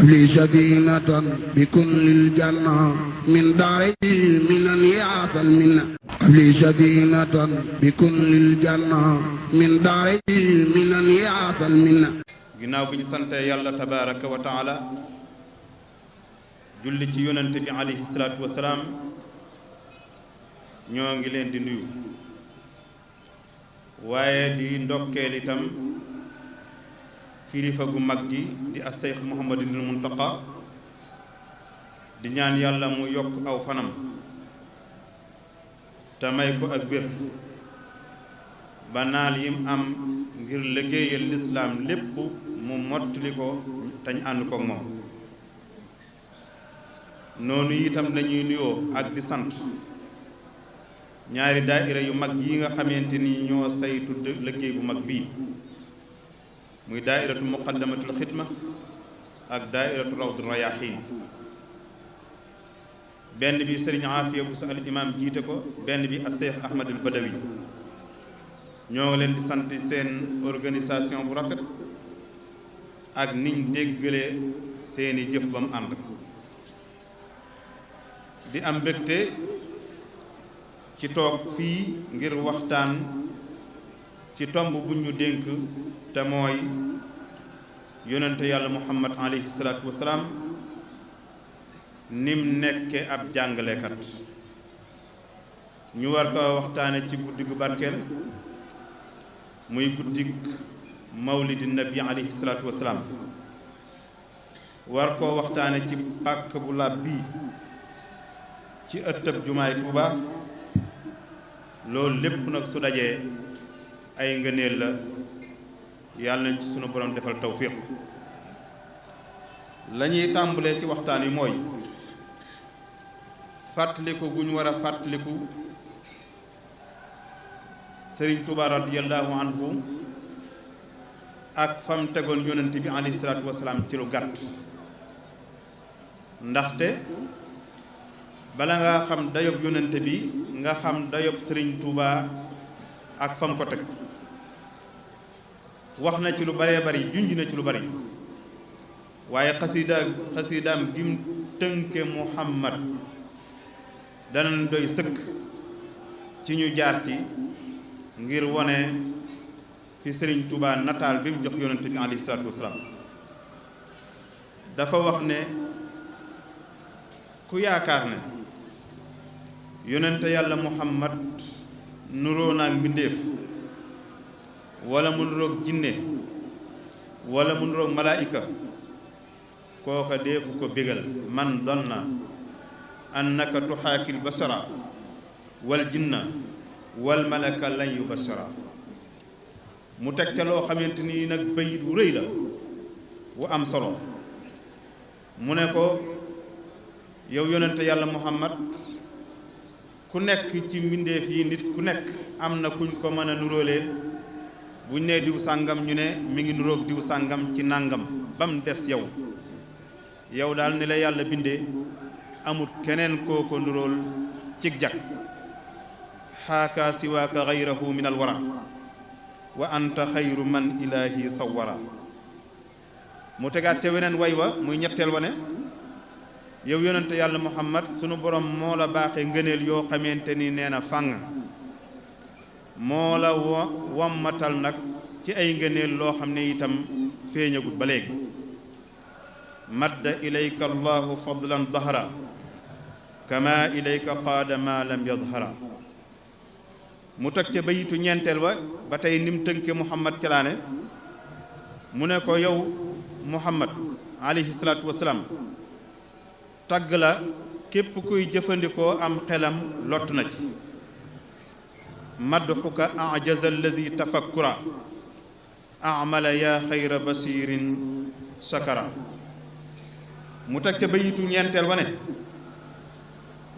li sadinatan bi kullil janna min daari minan yaatal minna li sadinatan bi kullil janna min daari minan yaatal minna. ginnaaw bi ñu sante yàlla tabaraka wa taala julli ci yonente bi alayhi salaatu wasalaam ñoo ngi leen di nuyu waaye di ndokkeel itam kilifa gu mag gi di as-Seex Muhammadul Muntaqa di ñaan yàlla mu yokk aw fanam te may ko ak wér ba naal yim am ngir liggéeyal lislaam lépp mu mottali ko tañ ànd ko moom. noonu itam lañuy nuyoo ak di sant ñaari daaira yu mag yi nga xamante ni ñoo saytu liggéey bu mag bii muy daairatu muqaddamatul xidma ak daairatu rawdu rayaxiin. benn bi sëriñ Aafiya bu sa al imaam jiite ko, benn bi as-Seex Ahmadul Badawi. ñoo ngi leen di sant seen organisation bu rafet ak niñ déggalee seeni jëf ba mu ànd. di am mbégte ci toog fii ngir waxtaan ci tomb bu ñu dénk te mooy yonente yàlla muhammad alayhi salaatu wasalaam nim nekke ab jàngalekat. ñu war ko waxtaane ci guddi gu barkeel muy guddig mawlidi nabi alayhi salaatu wasalaam. war koo waxtaane ci pàkk bu laab bii ci ëttëb jumaay Tuuba. loolu lépp nag su dajee ay ngëneel la, yàlla nañ ci sunu borom defal tawfiq. la ñuy tàmbalee ci waxtaan wi mooy fàttaliku gu ñu war a fàttaliku Sëriñ Tuuba radiyallahu anhu ak fam tegoon yonent bi alayhi salaatu wasalaam ci lu gàtt. ndaxte bala nga xam dayob yonente bi nga xam dayob sëriñ Touba ak fam ko teg. wax na ci lu baree bari, junj na ci lu bari, waaye xasidaam gim tënke Muhammad danañ doy sëkk ci ñu jaar ci ngir wone fi sëriñ Touba nataal bi mu jox yonente bi alayhi salaatu wasalaam. dafa wax ne ku yaakaar ne yonente yàlla muhammad nuroo naag mbindéef wala mu nuroog jinne wala mu nuroog malaayika, kooka deefu ko bégal. man donna annaka tuxaakil basara wal jinna wal malaka lan yu basara. mu teg ca loo xamante ni nag bayit wu rëy la wu am solo. mu ne ko yow yonente yàlla muhammad ku nekk ci mbindeef yi nit ku nekk am na kuñ ko mën a nuróolee. buñ nee diw sàngam ñu ne mi ngi nuróog diw sàngam ci nàngam ba mu des yow. yow daal ni la yàlla bindee amut keneen koo ko nuróol cig jag. xaaka siwaaka xayrahu min alwara wa anta xayru man ilaahi sawara. mu tegaat ca weneen way wa muy ñetteel wa ne yow yonente yàlla muhammad sunu borom moo la baaxee ngëneel yoo xamante ni nee na fàng. moo la wammatal nag ci ay ngëneel loo xam ne itam feeñagut ba léegi. madda ilayka allahu fadlan dahara kama ilayka qaada ma lam yadhara. mu teg ca bayitu ñeenteel ba tey nim tënke muhammad calaane mu ne ko yow muhammad alayhi salaatu wasalaam tagg la képp kuy jëfandikoo am xelam lott na ci. madxuka ajaza allazi tafakkura amala yaa xayra basirin sakara. mu teg ca bayitu ñeenteel wa ne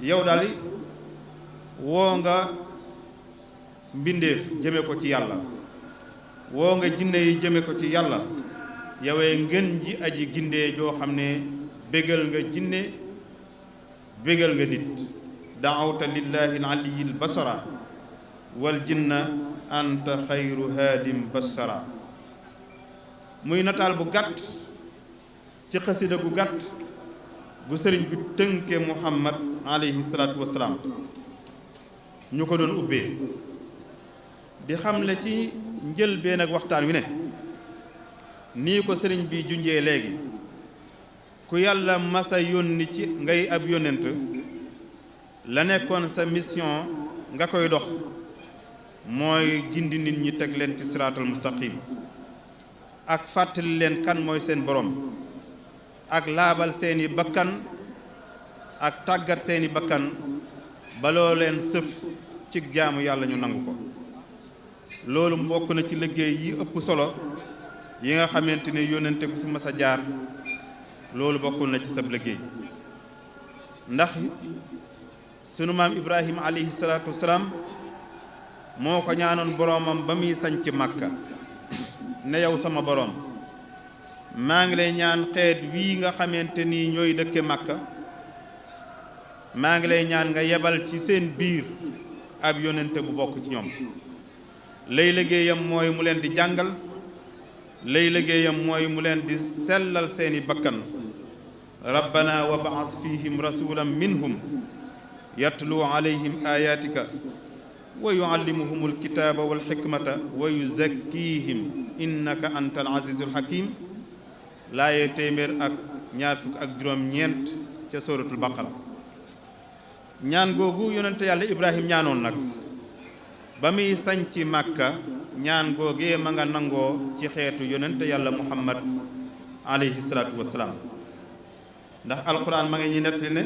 yow daal woo nga mbindeef jëme ko ci yàlla, woo nga jinne yi jëme ko ci yàlla. yowee ngën ji aji gindee joo xam ne bégal nga jinne bégal nga nit. daawta lillahi aliyi albasara wal jinna anta xayru haadim bassara. muy nataal bu gàtt ci xasida gu gàtt gu sëriñ bi tënke Muhammad alayhi salaatu wasalaam ñu ko doon ubbee di xamle ci njëlbéen ak waxtaan wi ne nii ko sëriñ bi junjee léegi ku yàlla masa yónni ci ngay ab yónnent la nekkoon sa mission nga koy dox mooy gindi nit ñi teg leen ci siraatal mustaqim ak fàttali leen kan mooy seen borom ak laabal seeni bakkan ak tàggat seeni bakkan baloo leen sëf ci jaamu yàlla ñu nangu ko loolu bokk na ci liggéey yi ëpp solo yi nga xamante ne yónnente bu fi mas a jaar loolu bokkul na ci sab liggéey ndax sunu maam Ibrahima alayhi salaatu wasalaam moo ko ñaanoon boroomam ba muy sañ ci Màkka ne yow sama boroom maa ngi lay ñaan xeet wii nga xamante ni ñooy dëkke Màkka maa ngi lay ñaan nga yebal ci seen biir ab yónnente bu bokk ci ñoom lay liggéeyam mooy mu leen di jàngal lay liggéeyam mooy mu leen di sellal seeni bakkan rabbana wa ba'as fihim rasulan minhum yatlu alayhim ayatika wa yuallimuhum alkitaba walxikmata wa yuzakkihim innaka anta alazizul hakim laaye téeméer ak ñaar fukk ak juróom-ñeent ca suratul baqara ñaan googu yonente yàlla ibrahim ñaanoon nag ba muy sañ ci màkka ñaan googee ma nga nangoo ci xeetu yonente yàlla muhammad alayhi salaatu wasalaam ndax alquran ma ngi ñuy nettali ne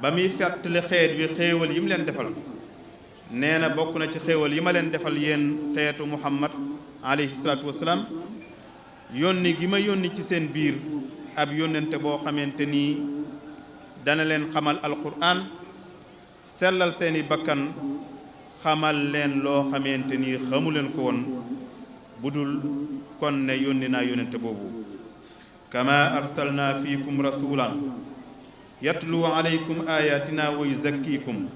ba muy fàttali xeet wi xéewal yi mu leen defal nee na bokk na ci xéewal yi ma leen defal yéen xeetu muhammad alayhi salaatu wasalaam yónni gi ma yónni ci seen biir ab yónnente boo xamante nii dana leen xamal alquran sellal seeni bakkan xamal leen loo xamante ni xamu leen ko woon bu dul kon ne yónni naa yónnente boobu kama arsalna fiikum rasulan yatlu alaykum ayatina wa yuzakkikum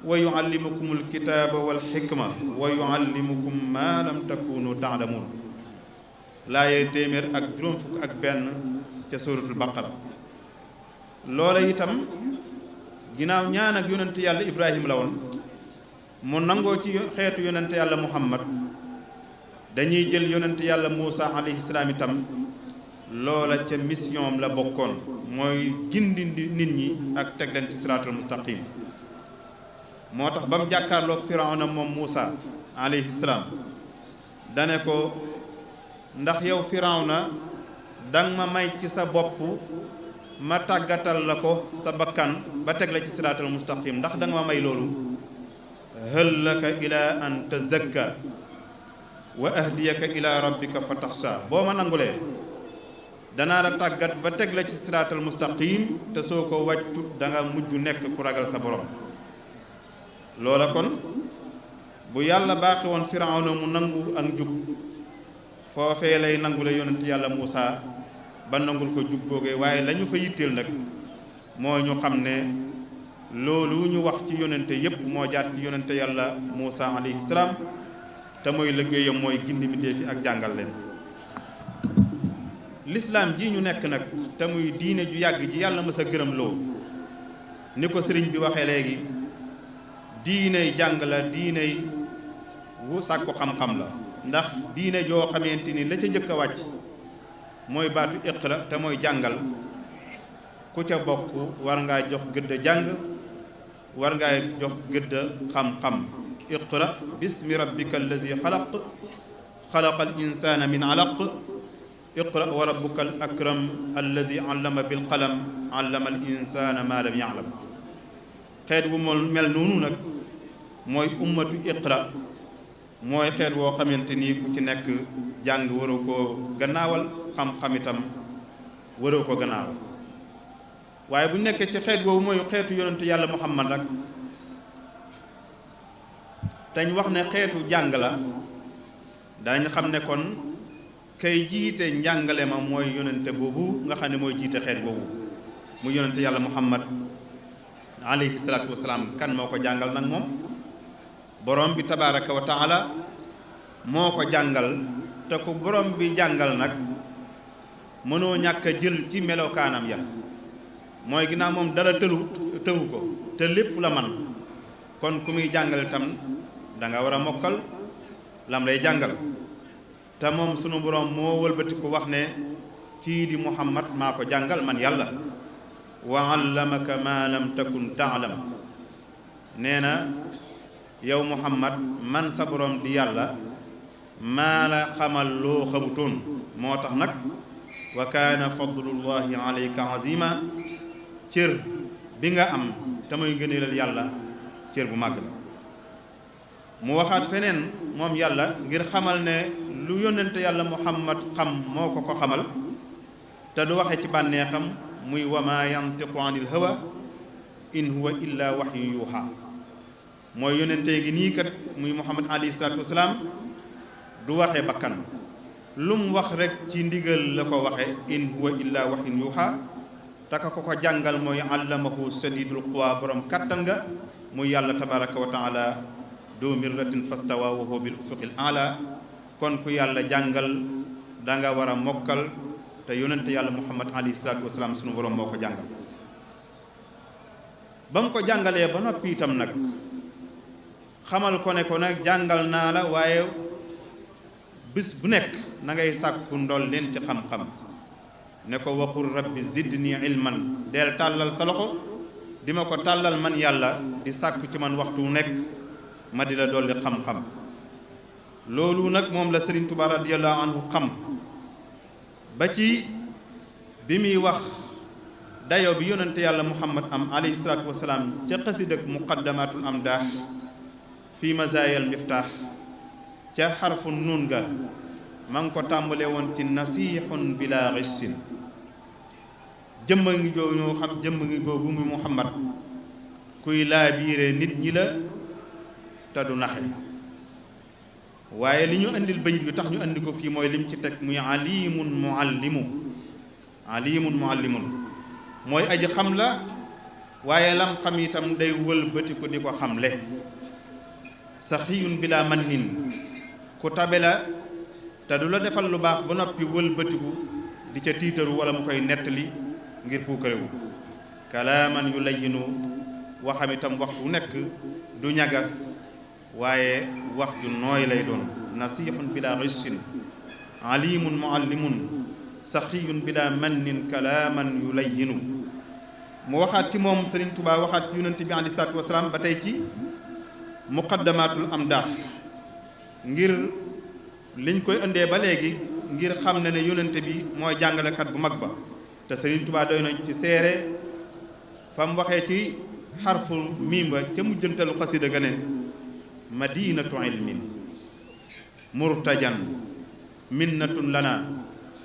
wa yuallimukum alkitaba walxikma wa yuallimukum ma lam takunu taalamun laayee téeméer ak juróom fukk ak benn ca suratul baqara loola itam ginnaaw ñaan ak yonente yàlla ibrahim la woon mu nangoo ci xeetu yonente yàlla muhammad dañuy jël yonente yàlla muusa alayhi salaam itam loola ca mission la bokkoon mooy gindi nit ñi ak teg leen ci siraatul mustaqim moo tax ba mu jàkkaarloog firawna moom muusa alayhi salaam dane ko ndax yow firawna danga ma may ci sa bopp ma tàggatal la ko sa bakkan ba teg la ci siraatul mustaqim ndax danga ma may loolu hal laka ila an tazakka wa ahdiyaka ila rabbika fa taxsa boo ma nangulee danaa la tàggat ba teg la ci siraatul mustaqim te soo ko wàccut danga mujj nekk ku ragal sa borom loola kon bu yàlla baaxi woon firawna mu nangu ak njub foofee lay nangu la yonent yàlla Muusa ba nangul ko jub googee waaye la ñu fa yitteel nag moo ñu xam ne loolu ñu wax ci yonente yépp moo jaat ci yonente yàlla Muusa alayhi salaam te mooy liggéeyam mooy gindi mbindéef yi ak jàngal leen lislaam ji ñu nekk nag te muy diine ju yàgg ji yàlla mës a gërëm loo ni ko sëriñ bi waxee léegi diiney jàng la diiney wu sàkku xam-xam la ndax diine joo xamante ni la ca njëkk a wàcc mooy baatu iqra te mooy jàngal ku ca bokk war ngaa jox gëdd jàng war ngaa jox gëdd xam-xam iqra bismi rabbika allazi xalaq xalaqal insaana min alaq iqra wa rabbuka al akram alladi allama bil qalam allama al insaana ma lam ya'lam xeet wu mel noonu nag mooy ummatu iqra mooy xeet woo xamante ni ku ci nekk jàng waroo koo gannaawal xam-xam itam waroo ko gannaawal waaye bu nekkee ci xeet boobu mooy xeetu yonentu yàlla muhammad rek dañ wax ne xeetu jàng la dañ xam ne kon kay jiite njàngale ma mooy yonente boobu nga xam ne mooy jiite xeet boobu mu yonente yàlla muhammad alayhi salaatu wasalaam kan moo ko jàngal nag moom borom bi tabaraka wa taala moo ko jàngal te ku borom bi jàngal nag mënoo ñàkk a jël ci melokaanam ya mooy ginnaaw moom dara tëwu ko te lépp la man kon ku muy jàngal itam da nga war a mokkal lam lay jàngal te moom sunu boroom moo wëlbati ko wax ne kii di Muhammad maa ko jàngal man yàlla wa allamaka ma lam takun taalam nee na yow Muhammad man sa boroom di yàlla maa la xamal loo xamutoon moo tax nag wa kaana fadlullahi alayka azima cër bi nga am te muy gëneelal yàlla cër bu màgg la mu waxaat feneen moom yàlla ngir xamal ne lu yónnente yàlla Muhammad xam moo ko xamal te du waxe ci bànneexam muy wa maa yantiqu anil hawa in huwa illa wahyun yuuxa mooy yónnente gi nii kat muy Muhammad alayhi salaatu wasalaam du waxe bakkan lu mu wax rek ci ndigal la ko waxe in huwa illa wahyun yuuxa taka ko jàngal mooy allamahu sadidul quwa borom kattan nga muy yàlla tabaraka wa taala doo mirratin fastawa wa huwa bil ufuqil ala kon ku yàlla jàngal da nga war a mokkal te yonente yàlla Muhammad alayhi salaatu wasalaam sunu borom moo ko jàngal ba mu ko jàngalee ba noppi itam nag xamal ko ne ko nag jàngal naa la waaye bis bu nekk na ngay sàkku ndol leen ci xam-xam ne ko waqul rabbi zidni ilman del tàllal sa loxo di ma ko tàllal man yàlla di sàkku ci man waxtu wu nekk ma di la dolli xam-xam loolu nag moom la Sëriñ Tuubaa radiyallahu anhu xam ba ci bi muy wax dayo bi yonente yàlla Muhammad am alayhi salaatu wasalaam ca xasid ak muqaddamatul amdaax fii mazaayal miftaax ca xarfu nuun ga ma ngi ko tàmbale woon ci nasihun bila gissin jëmba ngi jooñoo xam jëmb ngi googu muy Muhammad kuy laa biire nit ñi la te du naxe waaye li ñu indil bayit bi tax ñu indi ko fii mooy lim ci teg muy alimun muallimun mooy aji xam la waaye lam xam itam day wëlbati ko di ko xamle saxiyun bila mannin ku tabe la te du la defal lu baax ba noppi wëlbatiku di ca tiitaru wala mu koy nettali ngir puukarewu kalaaman yu layyinu waxam itam waxtu nekk du ñagas waaye wax ju nooy lay doon nasihun bila gissin alimun muallimun saxiyun bila mannin kalaaman yu layyinu mu waxaat ci moom Sëriñ Tuubaa waxaat ci yonent bi alayhi salaatu wasalaam ba tey ci muqaddamatul amdaax ngir liñ koy indee ba léegi ngir xam ne yonent bi mooy jàngalekat bu mag ba te Sëriñ Tuubaa doy nañ ci seere fa mu waxee ci xarfu miim ba ca mujjantalu xasida ga ne madinatu ilmin murtajan minnatun lana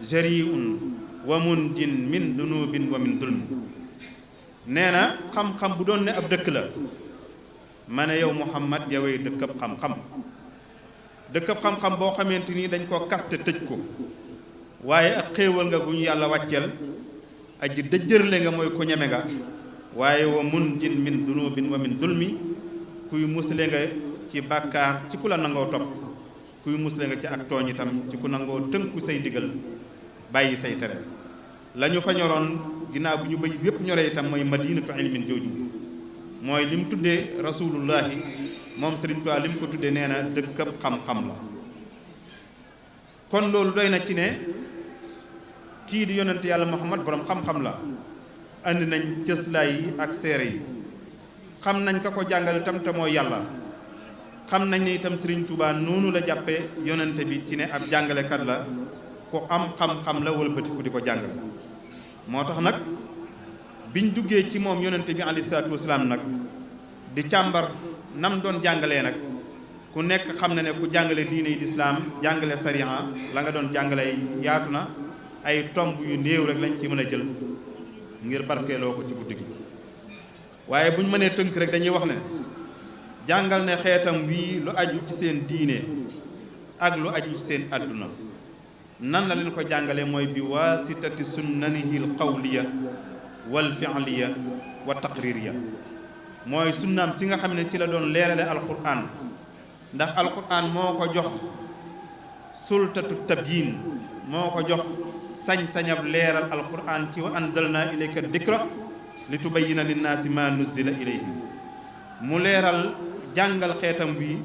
jariun wa munjin min dunubin wa min dulmi nee na xam-xam bu doon ne ab dëkk la ma ne yow Muhammad yowey dëkkab xam-xam boo xamante ni dañ ko kaste tëj ko waaye ak xéewal nga gu ñu yàlla wàcceel aji dëjërle nga mooy ku ñeme nga waaye wa munjin min dunubin wa min dulmi kuy musle nga ci bàkkaar ci ku la nangoo topp kuy musle nga ci ak tooñ itam ci ku nangoo tënku say digal bàyyi say tere la ñu fa ñoroon ginnaaw bu ñu bëj yépp ñoree itam mooy madinatu ilmin jooju mooy li mu tuddee rasulullahi moom Sëriñ Tuubaa li mu ko tuddee nee na dëkkab xam-xam la kon loolu doy na ci ne kii di yonent yàlla Muhammad borom xam-xam la andi nañ cëslaay yi ak seere yi xam nañ ka ko jàngal itam te mooy yàlla xam nañ ne itam Sëriñ Tuubaa noonu la jàppee yonente bi ci ne ab jàngalekat la ku am xam-xam la wëlbatiku di ko jàngale moo tax nag biñ duggee ci moom yonente bi alayhi salaatu wasalaam nag di càmbar nam doon jàngalee nag ku nekk xam na ne ku jàngale diine yi lislaam jàngale sariya la nga doon jàngale yaatu na ay tomb yu néew rek lañ ci mën a jël ngir barkeeloo ko ci guddi gi waaye bu ñu mënee tënk rek dañuy wax ne jàngal ne xeetam wii lu aju ci seen diine ak lu aju ci seen àdduna nan la leen ko jàngale mooy bi waasitati sunnanihi l qawliya wal fi'liya wa taqririya mooy sunnaam si nga xam ne ci la doon leerale alquran ndax alquran moo ko jox sultatu tabyin moo ko jox sañ-sañab leeral alquran ci wa anzalna ilayka dikra li tubayyina linnaasi ma nuzzila ilayhim mu leeral jàngal xeetam bi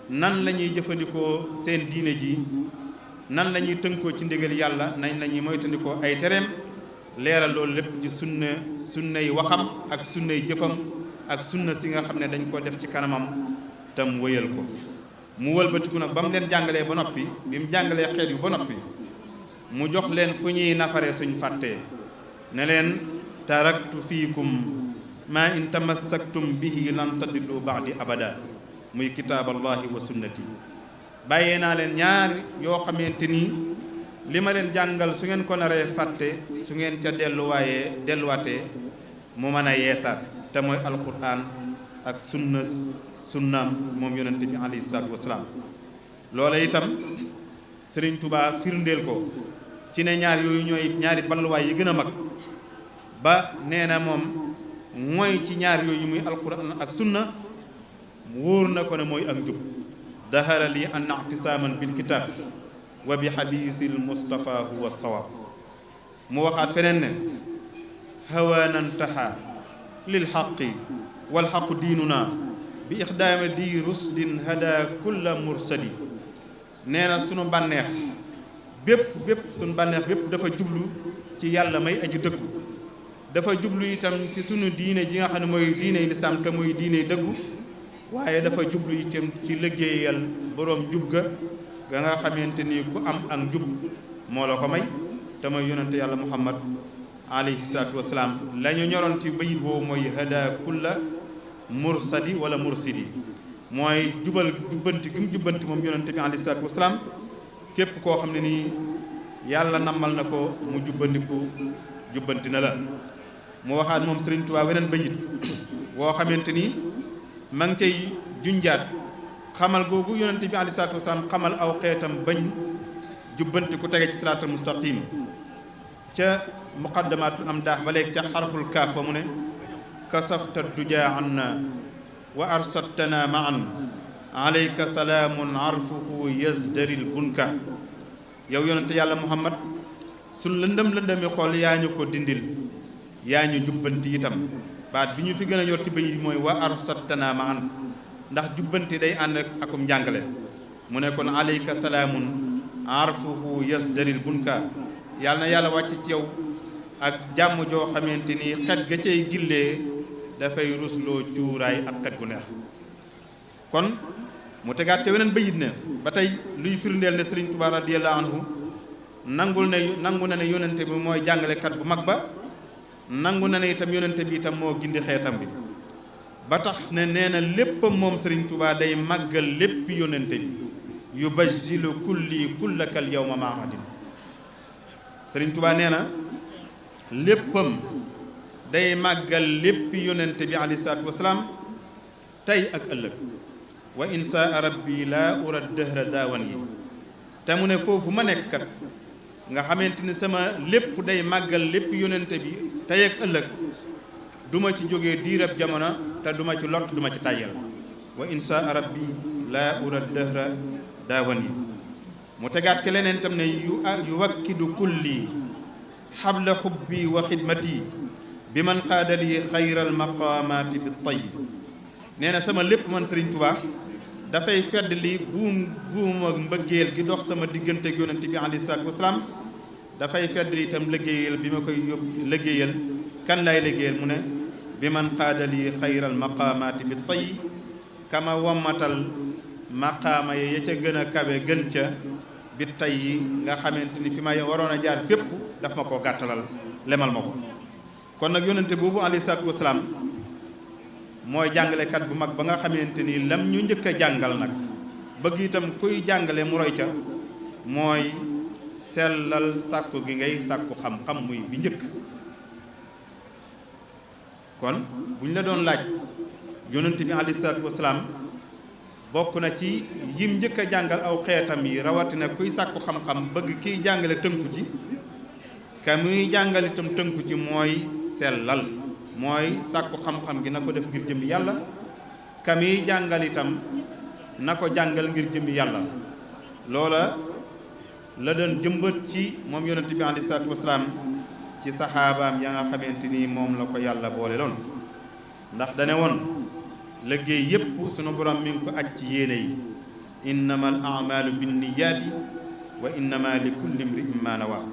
nan la ñuy jëfandikoo seen diine ji nan la ñuy tënkoo ci ndigal yàlla nañ la ñuy moytandikoo ay tereem leeral loolu lépp ci sunnay waxam ak sunnay jëfam ak sunna si nga xam ne dañ ko def ci kanamam tam wëyal ko mu wëlbatiku nag ba mu leen jàngalee ba noppi bi mu jàngalee xeet yu ba noppi mu jox leen fu ñuy nafaree suñ fàttee ne leen taraktu fiikum maa in tamassaktum bihi lan tadillu ba'di abada muy kitaaballahi wa sunnati bàyyee naa leen ñaar yoo xamante ni li ma leen jàngal su ngeen ko naree fàtte su ngeen ca delluwaatee mu mën a yeesaat te mooy alquran ak sunnaam moom yonente bi alayhi salaatu wasalaam loola itam Sëriñ Tuubaa firndeel ko ci ne ñaar yooyu ñooy ñaari balluwaay yi gën a mag ba nee na moom mooy ci ñaar yooyu muy alquran ak sunna wóor na ko ne mooy ak njub dahara li an ihtisaaman bil kitaab wa bi xadiisil Mustafa huwa sawaab mu waxaat feneen ne hawaanan taxa lil xaqi wal xaqu diinuna bi ixdaama di rusdin hada kulla mursadi nee na sunu bànneex sunu bànneex bépp dafa jublu ci yàlla may aji dëggu dafa jublu itam ci sunu diine ji nga xam ne mooy diine lislaam te muy diine dëggu waaye dafa jublu itam ci liggéeyal boroom njub ga nga xamante ni ku am ak njub moo la ko may te mooy yonente yàlla muhammad alayhi salaatu wasalaam la ñu ñoroon ci bayit boobu mooy hada kulla mursadi wala mursidi mooy jubbanti gi mu jubbanti moom yonente bi alayhi salaatu wasalaam képp koo xam ne nii yàlla nammal na ko mu jubbanti na la mu waxaat moom Sëriñ Tuubaa weneen bayit woo xamante ni ma ngi cay junjaat xamal googu yonente bi alayhi salaatu wasalaam xamal aw xeetam bañ jubbanti ku tege ci siraatal mustaqim ca muqaddamatul am daax ba léegi ca xaraful kaaf fa mu ne kasafta dujaa anna wa arsattana maan alayka salaamun arfuhu yazdaril bunka yow yonente yàlla muhammad suñ lëndëmi xool yaa ñu ko dindil yaa ñu jubbanti itam baat bi ñu fi gën a yor ci bëy mooy wa arsattana maan ndax jubbanti day ànd akum njàngale mu ne kon alayka salaamun arfuhu yazdaril bunka yàlla na yàlla wàcc ci yow ak jàmm joo xamante ni xet ga cay gillee dafay rusloo cuuraay ak xet gu neex kon mu tegaat ca weneen bayit ne ba tey luy firndeel ne Sëriñ Tuubaa radiyallahu anhu nangu na ne yonente bi mooy jàngalekat bu mag ba nangu na ne itam yonente bi itam moo gindi xeetam bi ba tax ne nee na léppam moom Sëriñ Tuubaa day màggal lépp yonente bi yubajjilu kulli kullakal yawma maahadin Sëriñ Tuubaa nee na léppam day màggal lépp yonente bi alayhi salaatu wasalaam tey ak ëllëg wa insa rabbi laa ura dëhra daawan yi te mu ne foofu ma nekk kat nga xamante ni sama lépp day màggal lépp yonente bi tey ak ëllëg duma ci jógee diirab jamono te duma ci lott duma ci tàyyal wa insa rabbi laa ura dëhra daawan yi mu tegaat ci leneen tam ne yu wakkidu kulli xabla xubbi wa xidmati bi man qaadali xayral maqaamaati bi tay nee na sama lépp man Sëriñ Tuubaa dafay fedd li buum ak mbëggeel gi dox sama diggante ak yonente bi alayhi salaatu wasalaam dafay fedd li itam liggéeyal bi ma koy yóbbu liggéeyal kan lay liggéeyal mu ne bi man qaadali xayral maqaamaati bi tay kama wammatal maqaama ya ca gën a kawe gën ca bi tay yi nga xamante ni fi ma waroon a jaar fépp daf ma koo gàttalal lemal ma ko kon nag yonente boobu alayhi salaatu wasalaam mooy jàngalekat bu mag ba nga xamante ni lam ñu njëkk a jàngal nag bëgg itam kuy jàngale mu roy ca mooy sellal sàkku gi ngay sàkku xam-xam muy bi njëkk kon bu ñu la doon laaj yonente bi alayhi salaatu wasalaam bokk na ci yim njëkk a jàngal aw xeetam yi rawatina kuy sàkku xam-xam bëgg kiy jàngale tënku ci ka muy jàngal itam tënku ci mooy sellal mooy sàkku xam-xam gi na ko def ngir jëmmi yàlla ka muy jàngal itam na ko jàngal ngir jëmmi yàlla loola la doon jëmbat ci moom yonent bi alayhi salaatu wasalaam ci saxaabaam ya nga xamante ni moom la ko yàlla boole loon ndax dane woon liggéey yépp sunu borom mi ngi ko aj ci yéene yi innamal a'maalu binniyaati wa innama li kulli imri'in ma nawaa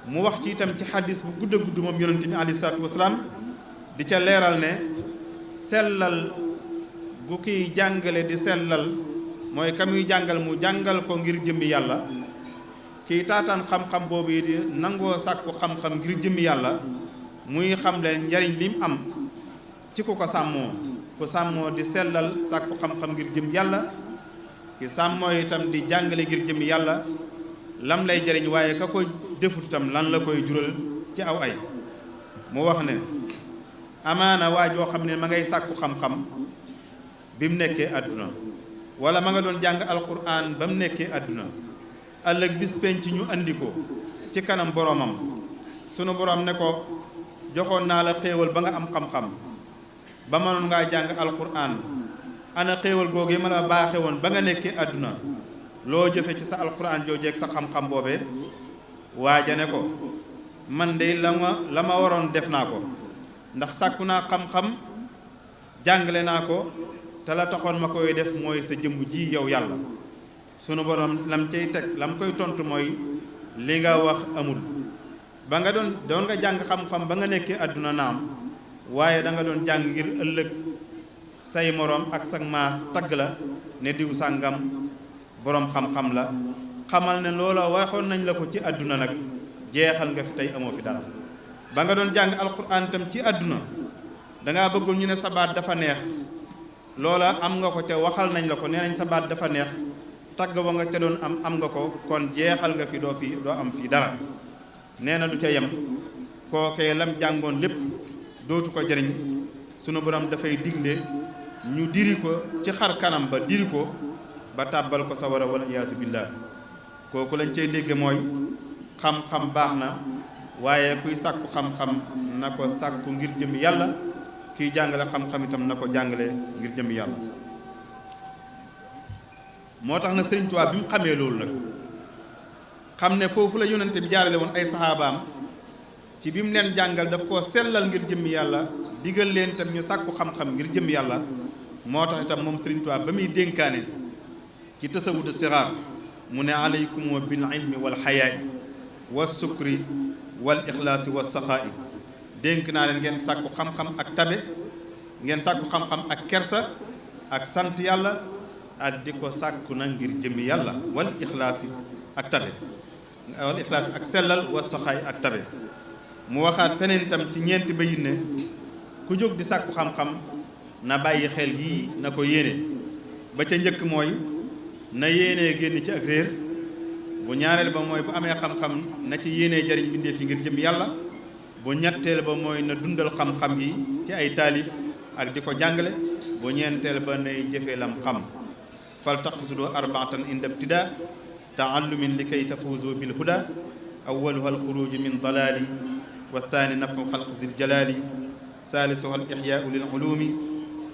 mu wax ci itam ci xadis bu gudd a gudd moom yonent bi alayhi salaatu wasalaam di ca leeral ne sellal gu kiy jàngale di sellal mooy ka muy jàngal mu jàngal ko ngir jëmmi yàlla kiy taataan xam-xam boobu yi di nangoo sàkku xam-xam ngir jëmmi yàlla muy xam le njariñ lim am ci ku ko sàmmoo ku sàmmoo di sellal sàkku xam-xam ngir jëm yàlla ki sàmmoo itam di jàngale ngir jëmmi yàlla lam lay jariñ waaye ka ko defut itam lan la koy jural ci aw ay mu wax ne amaana waa joo xam ne ma ngay sàkku xam-xam bi mu nekkee àdduna wala ma nga doon jàng alquran ba mu nekkee àdduna ëllëg bis penc ñu andi ko ci kanam boromam sunu borom ne ko joxoon naa la xéewal ba nga am xam-xam ba mënoon ngaa jàng alquran ana xéewal googu ma la baaxe woon ba nga nekkee àdduna loo jëfe ci sa alquran joojeeg sa xam-xam boobee waaja ne ko man de la ma waroon def naa ko ndax sàkku naa xam-xam jàngale naa ko te la taxoon ma koy def mooy sa jëmm ji yow yàlla sunu borom lam cay teg lam koy tontu mooy li nga wax amul ba nga doon nga jàng xam-xam ba nga nekkee àdduna naam waaye da nga doon jàng ngir ëllëg say moroom ak sa maas tagg la ne diw sàngam boroom xam-xam la xamal ne loola waxoon nañ la ko ci àdduna nag jeexal nga fi tey amoo fi dara ba nga doon jàng alquran itam ci àdduna dangaa bëggul ñu ne sa baat dafa neex loola am nga ko te waxal nañ la ko nee nañ sa baat dafa neex tagg ba nga ca doon am nga ko kon jeexal nga fi doo am fii dara nee na du ca yem kookee lam jàngoon lépp dootu ko jëriñ sunu borom dafay digle ñu diri ko ci xar kanam ba diri ko ba tàbbal ko sawara wala iyaasu billaah kooku lañ cay dégge mooy xam-xam baax na waaye kuy sàkku xam-xam na ko sàkku ngir jëm yàlla kiy jàngale xam-xam itam na ko jàngale ngir jëm yàlla moo tax na Sëriñ Tuubaa bi mu xamee loolu nag xam ne foofu la yonente bi jaarale woon ay saxaabaam ci bi mu leen jàngal daf koo sellal ngir jëm yàlla digal leen itam ñu sàkku xam-xam ngir jëm yàlla moo tax itam moom Sëriñ Tuubaa ba muy dénkaane ci tasawudu siraar mu ne alaykum bil ilmi wal xayaai wa sukri wal ixlaasi wa saxaa'i dénk naa leen ngeen sàkku xam-xam ak tabe ngeen sàkku xam-xam ak kersa ak sant yàlla ak di ko sàkku na ngir jëmmi yàlla wal ixlaasi ak tabe wal ixlaasi ak sellal wa saxaa'i ak tabe mu waxaat feneen itam ci ñeenti bayit ne ku jóg di sàkku xam-xam na bàyyi xel yii na ko yéene ba ca njëkk mooy na yéenee génn ci ak réer bu ñaareel ba mooy bu amee xam-xam na ci yéenee jariñ bindeef yi ngir jëm yàlla bu ñetteel ba mooy na dundal xam-xam yi ci ay taalif ak di ko jàngale bu ñeenteel ba nay jëfee lam xam fal taqsudu arbaatan inda ibtidaa taallumin li kay tafuuzu bil huda awaluha alxuruju min dalaali wa thani nafu xalq zil jalaali saalisuha al ixyaau lil ulumi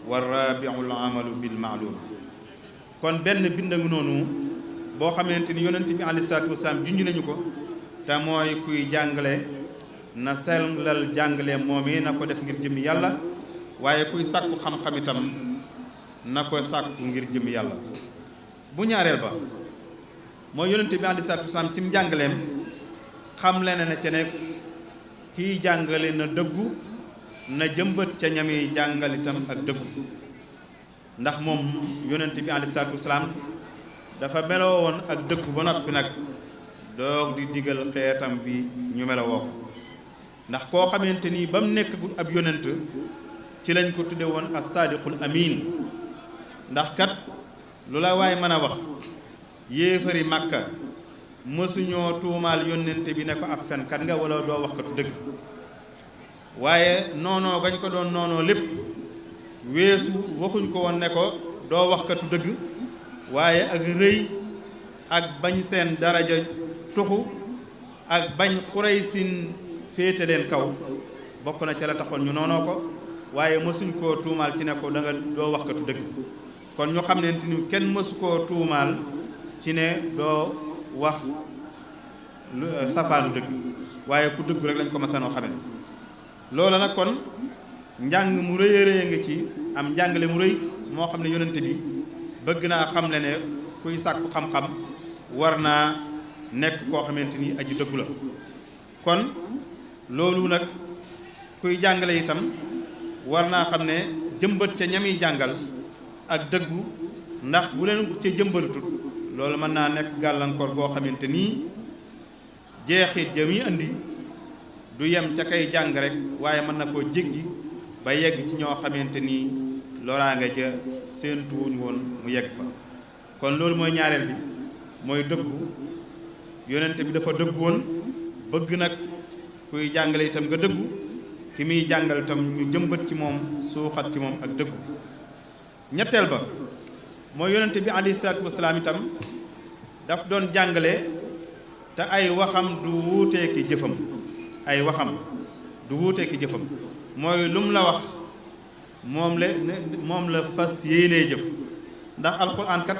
wa rabiu al amalu bil maalum kon benn bind ngi noonu boo xamante ni yonent bi alayhi salaatu wasalaam junj nañu ko te mooy kuy jàngale na sellal jàngale moomee na ko def ngir jëmmi yàlla waaye kuy sàkku xam-xam itam na ko sàkku ngir jëmmi yàlla bu ñaareel ba mooy yonent bi alayhi salaatu wasalaam ci njàngaleem xam le na ca ne kiy jàngale na dëggu na jëmbat ca ñami jàngal itam ak dëggu ndax moom yonent bi alayhi salaatu wasalaam dafa meloo woon ak dëggu ba noppi nag doog di digal xeetam bi ñu melowoo ko ndax koo xamante ni ba mu nekk ab yonent ci lañ ko tudde woon as-saadiqul amiin ndax kat lu la waay mën a wax yéefari màkka mësuñoo tuumaal yonent bi ne ko ab fenkat nga wala doo waxkatu dëgg waaye noonoo gañ ko doon noonoo lépp weesu waxuñ ko woon ne ko doo waxkatu dëgg waaye ak rëy ak bañ seen daraja tuxu ak bañ Quraysin féete leen kaw bokk na ca la taxoon ñu noonoo ko waaye mësuñ koo tuumaal ci ne ko da nga doo waxkatu dëgg kon ñu xam ne ni kenn mësu koo tuumaal ci ne doo wax safaanu dëgg waaye ku dëggu rek lañ ko masanoo xame loola nag kon njàng mu rëy a rëy nga ci am njàngale mu rëy moo xam ne yonente bi bëgg naa xam le ne kuy sàkku xam-xam war naa nekk koo xamante ni aji dëggu la kon loolu nag kuy jàngale itam war naa xam ne jëmbat ca ñami jàngal ak dëggu ndax bu leen ca jëmbatut loolu mën naa nekk gàllankoor goo xamante nii jeexit ja muy indi du yem ca kay jàng rek waaye mën na koo jéggi ba yegg ci ñoo xamante nii loraange ja séentuwuñ woon mu yegg fa kon loolu mooy ñaareel bi mooy dëggu yonente bi dafa dëggu woon bëgg nag kuy jàngale itam nga dëggu ki muy jàngal itam ñu jëmbat ci moom suuxat ci moom ak dëggu ñetteel ba mooy yonente bi alayhi salaatu wasalaam itam daf doon jàngale te ay waxam du wuutee ki jëfam ay waxam du wuutee ki jëfam mooy lu mu la wax moom la fas yéenee jëf ndax alquran kat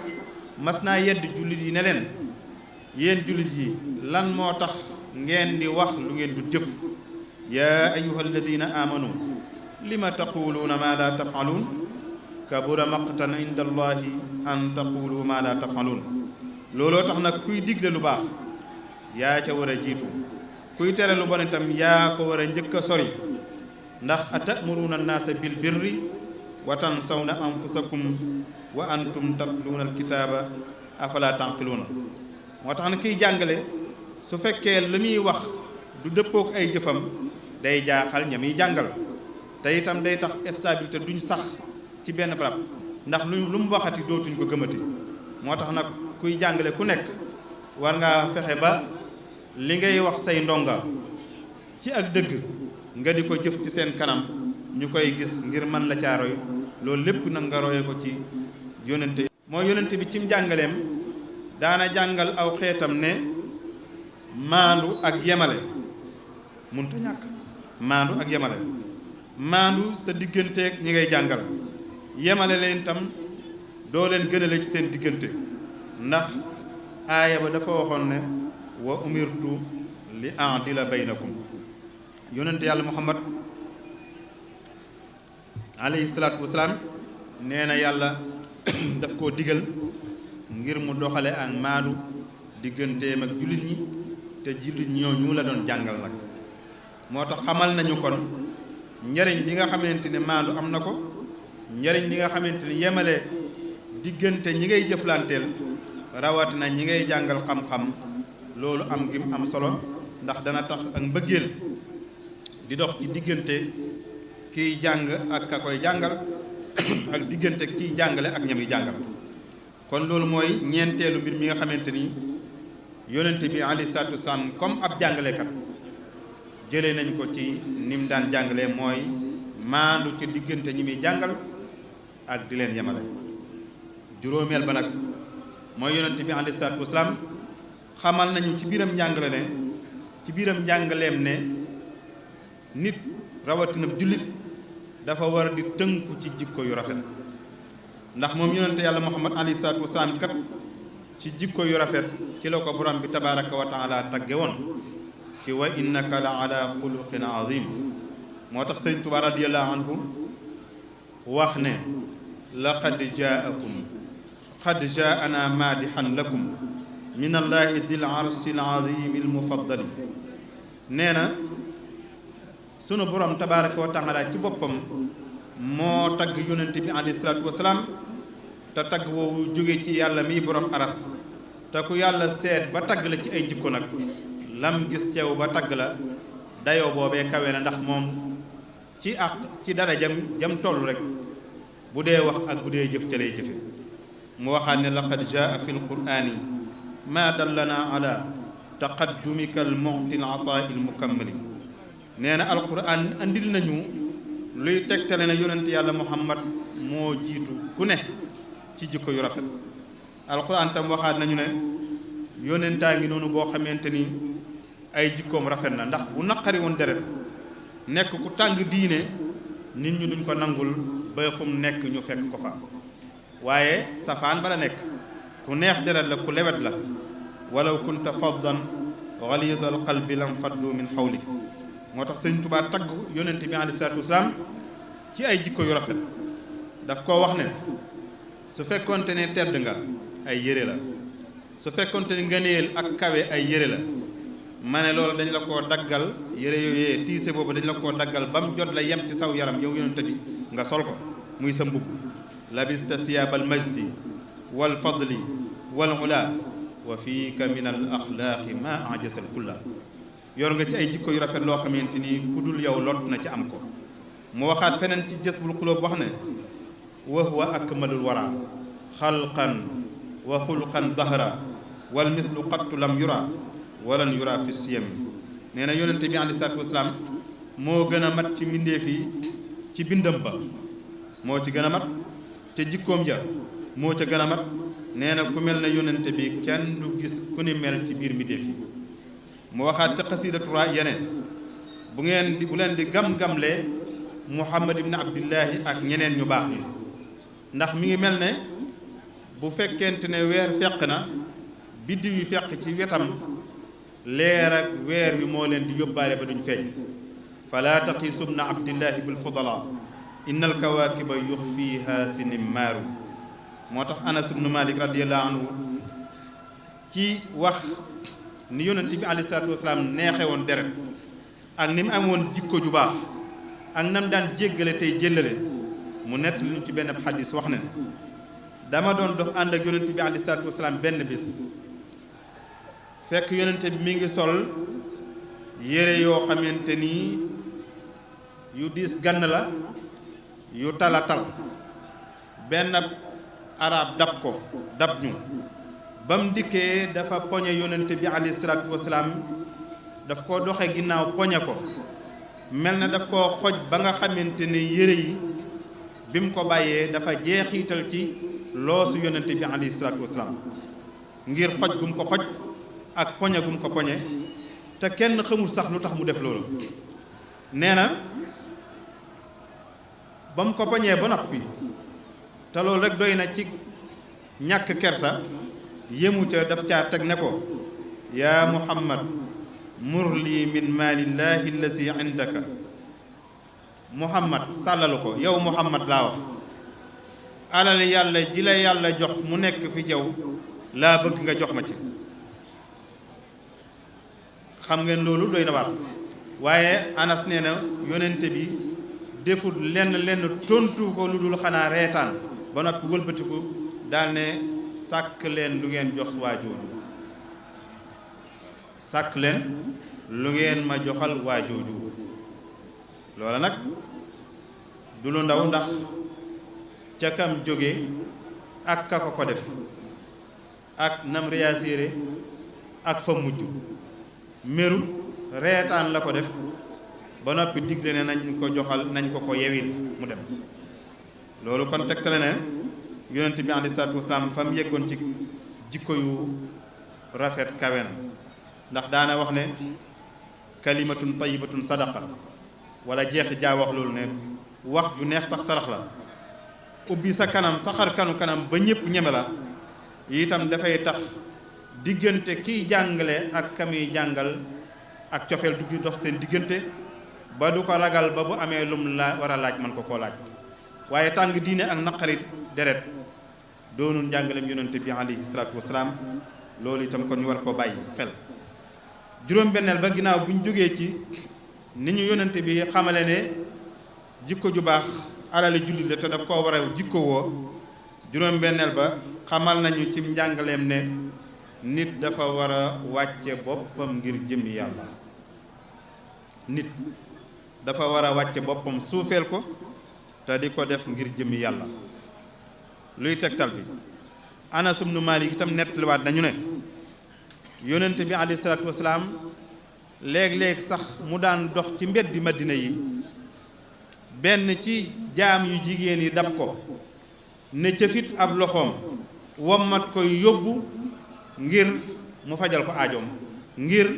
mas naa yedd jullit yi ne leen yéen jullit yi lan moo tax ngeen di wax lu ngeen du jëf yaa ayyuha alladina amanu lima taquluuna maa laa tafaluun kabura maqtan inda allahi an taqulu maa laa tafaluun looloo tax nag kuy digle lu baax yaa ca war a jiitu kuy tere lu bon itam yaa ko war a njëkk a sori ndax atamuruuna annaasa bil birri wa tansawna anfusakum wa antum tatluuna alkitaaba afala tanqiluuna moo tax na kiy jàngale su fekkee li muy wax du dëppook ay jëfam day jaaxal ña muy jàngal te itam day tax stabilité duñ sax ci benn barab ndax lu mu waxati dootuñ ko gëmati moo tax nag kuy jàngale ku nekk war ngaa fexe ba li ngay wax say ndonga ci ak dëgg nga di ko jëf ci seen kanam ñu koy gis ngir mën la caa roy loolu lépp nag nga roye ko ci yonente mooy yonente bi cim jàngaleem daana jàngal aw xeetam ne maandu ak yemale munta ñàkk maandu ak yemale maandu sa digganteeg ñi ngay jàngal yemale leen itam doo leen gënale ci seen diggante ndax aaya ba dafa waxoon ne wa umirtu li a'dila baynakum yonente yàlla muhammad alayhi salaatu wasalaam nee na yàlla daf koo digal ngir mu doxale ak maandu digganteem ak jullit ñi te jullit ñoo la doon jàngal nag moo tax xamal nañu kon njariñ li nga xamante ne maandu am na ko njariñ li nga xamante ne yemale diggante ñi ngay jëflanteel rawatina ñi ngay jàngal xam-xam loolu am gi am solo ndax dana tax ak mbëggeel di dox ci diggante kiy jàng ak ka koy jàngal ak diggante kiy jàngale ak ñam yi jàngal kon loolu mooy ñeenteelu mbir mi nga xamante ni yonente bi alayhi salaatu wasalaam comme ab jàngalekat jëlee nañ ko ci ni mu daan jàngalee mooy maandu ci diggante ñi muy jàngal ak di leen yemale juróomeel ba nag mooy yonente bi alayhi salaatu wasalaam xamal nañu ci biiram njàngale ne ci biiram njàngaleem ne nit rawatina jullit dafa war a di tënku ci jikko yu rafet ndax moom yonente yàlla muhammad alayhi salaatu wasalaam kat ci jikko yu rafet ci la ko borom bi tabaraka wa taala tagge woon ci wa innaka la ala xuluqin azim moo tax sëñ Tuubaa radiyallahu anhu wax ne laqad jaana maadixan lakum min allahi dil arsi al azimi al mufaddali nee na sunu borom tabaraka wa taala ci boppam moo tagg yonente bi alayhi salaatu wasalaam te tagg woowu jóge ci yàlla miy borom aras te ku yàlla seet ba tagg la ci ay jikko nag lam gis ceew ba tagg la dayoo boobee kawe na ndax moom ci ak ci dara jam toll rek bu dee wax ak bu dee jëf ca lay jëfe mu waxaat ne laqad jaa fi lqur'ani ma dallana ala taqaddumika al mu'ti al ataa il mukammali nee na alquran andil nañu luy tegtale na yonent yàlla muhammad moo jiitu ku ne ci jikko yu rafet alquran tam waxaat nañu ne yonentaa ngi noonu boo xamante ni ay jikkoom rafet na ndax bu naqari woon deret nekk ku tàng diine nit ñi duñ ko nangul ba fu mu nekk ñu fekk ko fa waaye safaan bala nekk ku neex deret la ku lewet la walaw kunta faddan ghalida al qalbi lam faddu min hawlik. moo tax sëñ Tuubaa tagg yonent bi alayhi salaatu wasalaam ci ay jikko yu rafet. daf koo wax ne su fekkonte ne tedd nga ay yére la, su fekkonte ne ngëneel ak kawe ay yére la, ma ne loolu dañ la koo daggal, yére yooyee tiise boobu dañ la koo daggal ba mu jot la yem ci saw yaram yow yonent bi nga sol ko muy sa mbubb. labista siyaabal majdi wal fadli wal ula wa fiika min al axlaaqi ma ajasal kulla. yor nga ci ay jikko yu rafet loo xamante ni ku dul yow lot na ci am ko. mu waxaat feneen ci Jazbul Quluub wax ne wa huwa akmalul wara xalqan wa xulqan dahra wal mislu qattu lam yura walan yura fi siyam. nee na yonente bi alayhi salaatu wasalaam moo gën a mat ci mbindeef yi ci bindam ba, moo ci gën a mat ca jikkoom ja moo ca gën a mat. nee na ku mel na yonente bi kenn du gis ku ni mel ci biir mbindeef yi. mu waxaat ca xasiidatu yeneen bu leen di gam-gamlee Muhammad ibn Abdillahi ak ñeneen ñu baax ñi, ndax mi ngi mel ne bu fekkente ne weer fekk na biddiw yi fekk ci wetam, leer ak weer wi moo leen di yóbbaale ba duñ feeñ. fala taqiisu bna Abdillahi bil fudala inna al kawaakiba yuxfiha sinimaaru. moo tax Anas ibnu Malik radiyallahu anhu ci wax ni yonent bi alayhi salaatu wasalaam neexe woon deret ak ni mu amoon jikko ju baax ak nam daan jéggale tey jëllale, mu nett lu ñu ci benn xadis wax ne dama doon dox ànd ak yonent bi alayhi salaatu wasalaam benn bis, fekk yonent bi mi ngi sol yére yoo xamante ni yu diis gann la, yu talatal. benn arab dab ñu ba mu dikkee dafa poñe yonent bi alayhi salaatu wasalaam, daf ko doxe ginnaaw poñe ko, mel na daf koo xoj ba nga xamante ni yére yi bi mu ko bàyyee dafa jeexiital ci loosu yonent bi alayhi salaatu wasalaam ngir xoj gum ko xoj ak poñe gum ko poñe, te kenn xamul sax lu tax mu def loolu. nee na ba mu ko poñee ba noppi, te loolu rek doy na ci ñàkk kersa, yému ca daf caa teg ne ko yaa Muhammad mur lii min maalillahi allazi indaka. Muhammad sàllalu ko, yow Muhammad laa wax, alal yàlla ji la yàlla jox mu nekk fi jaw laa bëgg nga jox ma ci. xam ngeen loolu doy na waar. waaye Anas nee na yonente bi deful lenn tontu ko lu dul xanaa reetaan ba noppi wëlbatiku daal ne sàkk leen lu ngeen jox waajooju, sàkk leen lu ngeen ma joxal waajooju. loola nag du lu ndaw, ndax ca kam jóge ak ka ko def ak nam réagir ak fa mujj, meru reetaan la ko def ba noppi digle ne nañ ko joxal, nañ ko yewil mu dem. loolu kon tegtale ne yonent bi alayhi salaatu wasalaam fa mu yeggoon ci jikko yu rafet kawe na, ndax daana wax ne kalimatun tayyibatun sadaqa, wala jeexi jaa wax loolu ne wax ju neex sax sarax la. ubbi sa kanam sa xar kanam ba ñëpp ñeme la itam dafay tax diggante kiy jàngale ak kamiy jàngal ak cofeel du dox seen diggante ba du ko ragal ba bu amee lum la war a laaj man ko koo laaj. waaye tàng diine ak naqarit deret doonul njàngaleem yonente bi alayhi salaatu wasalaam. loolu itam kon ñu war koo bàyyi xel. juróom-benneel ba ginnaaw bu ñu jógee ci ni ñu yonente bi xamale ne jikko ju baax alali jullit la te daf koo war a jikko woo, juróom-benneel ba xamal nañu ci njàngaleem ne nit dafa war a wàcce boppam ngir jëmmi yàlla. nit dafa war a wàcce boppam suufeel ko te di ko def ngir jëmmi yàlla. luy tegtal bi Anas ibnu Maalik itam nettaliwaat nañu ne yonent bi alayhi salaatu wasalaam léeg-léeg sax mu daan dox ci mbeddi Madina yi, benn ci jaam yu jigéen yi dab ko ne cëfit ab loxoom wommat koy yóbbu ngir mu fajal ko aajoom, ngir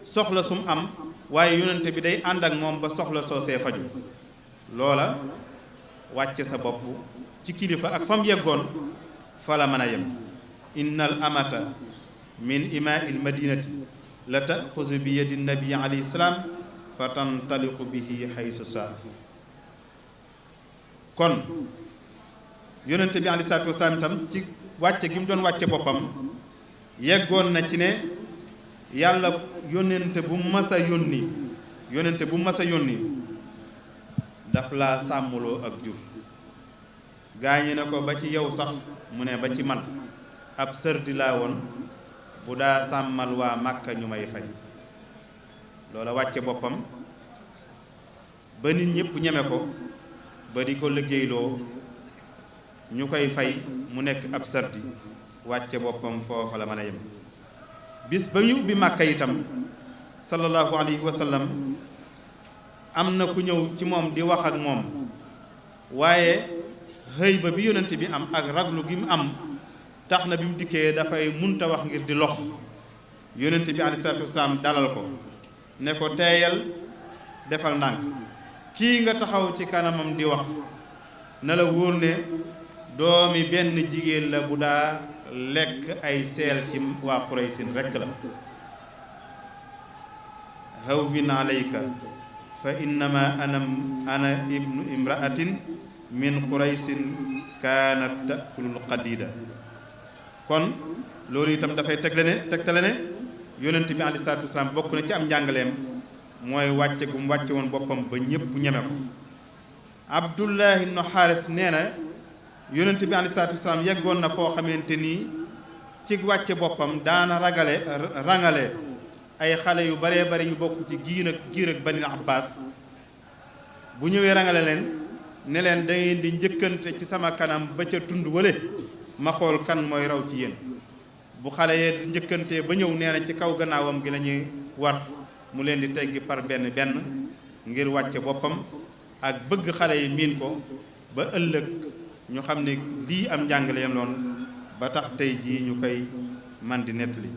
soxla sum am, waaye yonent bi day ànd ak moom ba soxla soosee faju. loola wàcce sa bopp ci kilifa ak fam yeggoon fa la mën a yem. innal amata min imaai lmadinati la taaxuzu bi yadi nabi alayhi salaam fa tantaliqu bihi xaysu saa. kon yonente bi alayhi salaatu wasalaam itam ci wàcce gi mu doon wàcce boppam yeggoon na ci ne yàlla yonente bu mas a yónni daf laa sàmmuloo ak jur. gaañe na ko ba ci yow sax mu ne ba ci man ab sërdi laa woon bu daa sàmmal waa Màkka ñu may fay. loola wàcce boppam ba nit ñëpp ñeme ko ba di ko liggéeyloo ñu koy fay mu nekk ab sërdi wàcce boppam foofa la mën a yem. bis ba ñu ubbi Màkka itam sallallahu alayhi wa sallam am na ku ñëw ci moom di wax ak moom, waaye xëy ba bi yonent bi am ak raglu gi mu am tax na bi mu dikkee dafay munta wax ngir di lox. yonent bi alayhi salaatu wasalaam dalal ko ne ko teeyal, defal ndànk, kii nga taxaw ci kanamam di wax na la wóor ne doomi benn jigéen la bu daa lekk ay seel ci waa Quraysin rekk la. hawwin alayka fa innama ana ibnu imraatin min Quraysin kaanat takulul qadida. kon loolu itam dafay tegtale ne yonent bi alayhi salaatu wasalaam bokk na ci am njàngaleem mooy wàcce gu mu wàcce woon boppam ba ñépp ñeme ko. Abdullah ibnu Xaaris nee na yonent bi alayhi salaatu wasalaam yeggoon na foo xamante nii ci wàcce boppam daana rangale ay xale yu baree bari yu bokk ci giir ak Bani Abbas. bu ñëwee rangale leen ne leen da ngeen di njëkkante ci sama kanam ba ca tund wële ma xool kan mooy raw ci yéen. bu xale yee njëkkantee ba ñëw nee na ci kaw gannaawam gi la ñuy war mu leen di teggi par benn benn ngir wàcce boppam ak bëgg xale yi miin ko ba ëllëg ñu xam ne lii am njàngaleem loon ba tax tey jii ñu koy man di nettali.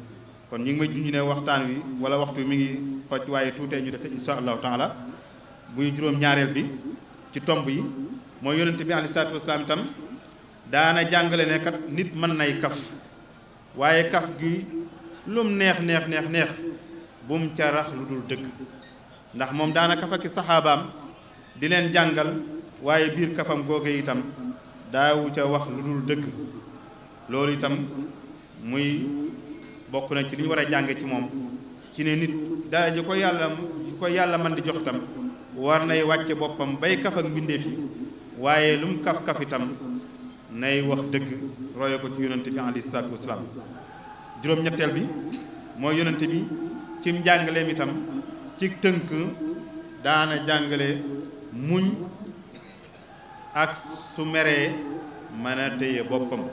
kon ñu ngi may junj ne waxtaan wi wala waxtu mi ngi xocc, waaye tuutee ñu dese insha allahu taala. buy juróom-ñaareel bi ci tomb yi mooy yonente bi alayhi salaatu wasalaam itam daana jàngale ne kat nit mën nay kaf, waaye kaf gi lum neex bum ca rax lu dul dëgg. ndax moom daana kaf ak saxaabaam di leen jàngal, waaye biir kafam googe itam daawu ca wax lu dul dëgg. loolu itam muy bokk na ci li ñu war a jànge ci moom, ci ne nit dara ji ko yàlla man di jox itam war nay wàcce boppam bay kaf ak mbindeef yi, waaye lu mu kaf itam nay wax dëgg, roye ko ci yonente bi alayhi salaatu wasalaam. juróom-ñetteel bi mooy yonente bi ci njàngaleem itam ci tënk daana jàngale muñ ak su meree mën a téye boppam.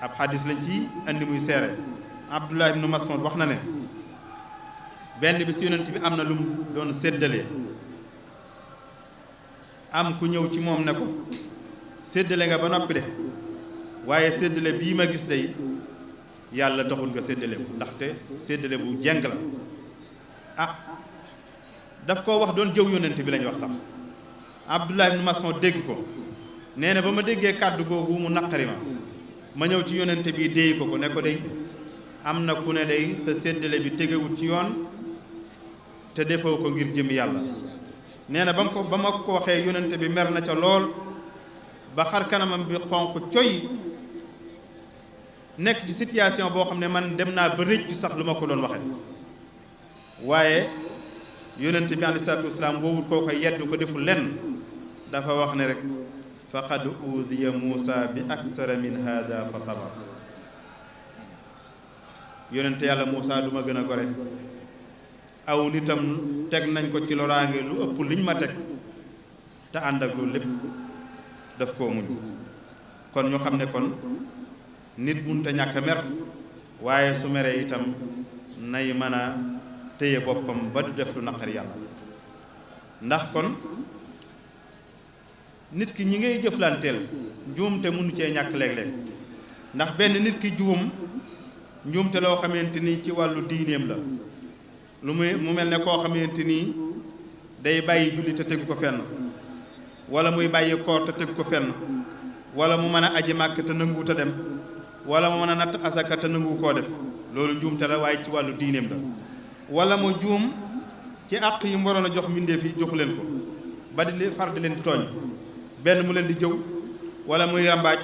ab xadis lañ ci andi muy seere. Abdullah ibnu Mas'ud wax na ne benn bi si yonent bi am na lu mu doon séddale, am ku ñëw ci moom ne ko séddale nga ba noppi de, waaye séddale bii ma gis day yàlla taxul nga séddale ko, ndaxte séddale bu jeng la. daf koo wax doon jëw yonent bi lañ wax sax. Abdullah ibnu Mas'ud dégg ko, nee na ba ma déggee kàddu googu mu naqari ma ñëw ci yonent bi déey ko ne ko day am na ku ne day sa séddale bi tegewut ci yoon te defoo ko ngir jëm yàlla. nee na ba ma ko waxee yonent bi mer na ca lool ba xar kanamam bi xonq coy, nekk ci situation boo xam ne man dem naa ba rëccu sax lu ma ko doon waxe. waaye yonent bi alayhi salaatu wasalaam woowul koo ko yeddu ko deful lenn, dafa wax ne rek faqad uudiya Muusa bi aksara min hada fa sabar. yonent yàlla Muusa du ma gën a gore, aw nitam teg nañ ko ci loraange lu ëpp liñ ma teg, te ànd ak loolu lépp daf koo muñ. kon ñu xam ne kon nit mënut a ñàkk mer, waaye su meree itam nay mën a téye boppam ba du def lu naqari yàlla. ndax kon nit ki ñi ngay jëflanteel njuumte mënu cee ñàkk léeg-léeg, ndax benn nit ki juum njuumte loo xamante ni ci wàllu diineem la, lu mu mel ne koo xamante ni day bàyyi julli te tegu ko fenn, wala muy bàyyi koor te tegu ko fenn, wala mu mën a aji màkk te nanguwut a dem, wala mu mën a natt asaka te nangu koo def loolu njuumte la waaye ci wàllu diineem la wala mu juum ci àq yi mu waroon a jox mbindeef yi joxu leen ko ba di far di leen di tooñ benn mu leen di jëw wala muy rambaaj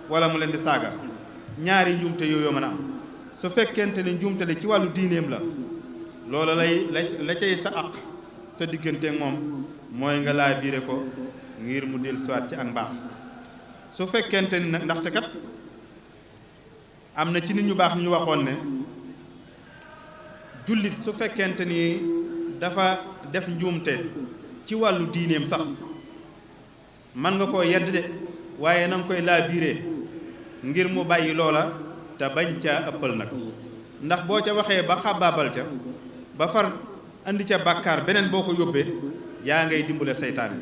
wala mu leen di saaga ñaari njuumte yooyu mën a am su fekkente ne njuumte li ci wàllu diineem la loola la cay sa àq sa diggante ak moom mooy nga laa biire ko ngir mu del siwaat ci ak mbaax su fekkente ni nag ndaxte kat am na ci nit ñu baax ñu waxoon ne jullit su fekkente ni dafa def njuumte ci wàllu diineem sax man nga koo yedd de waaye na nga koy laa biire ngir mu bàyyi loola te bañ caa ëppal nag ndax boo ca waxee ba xabaabal ca ba far andi ca bàkkaar beneen boo ko yóbbee yaa ngay dimbale seytaane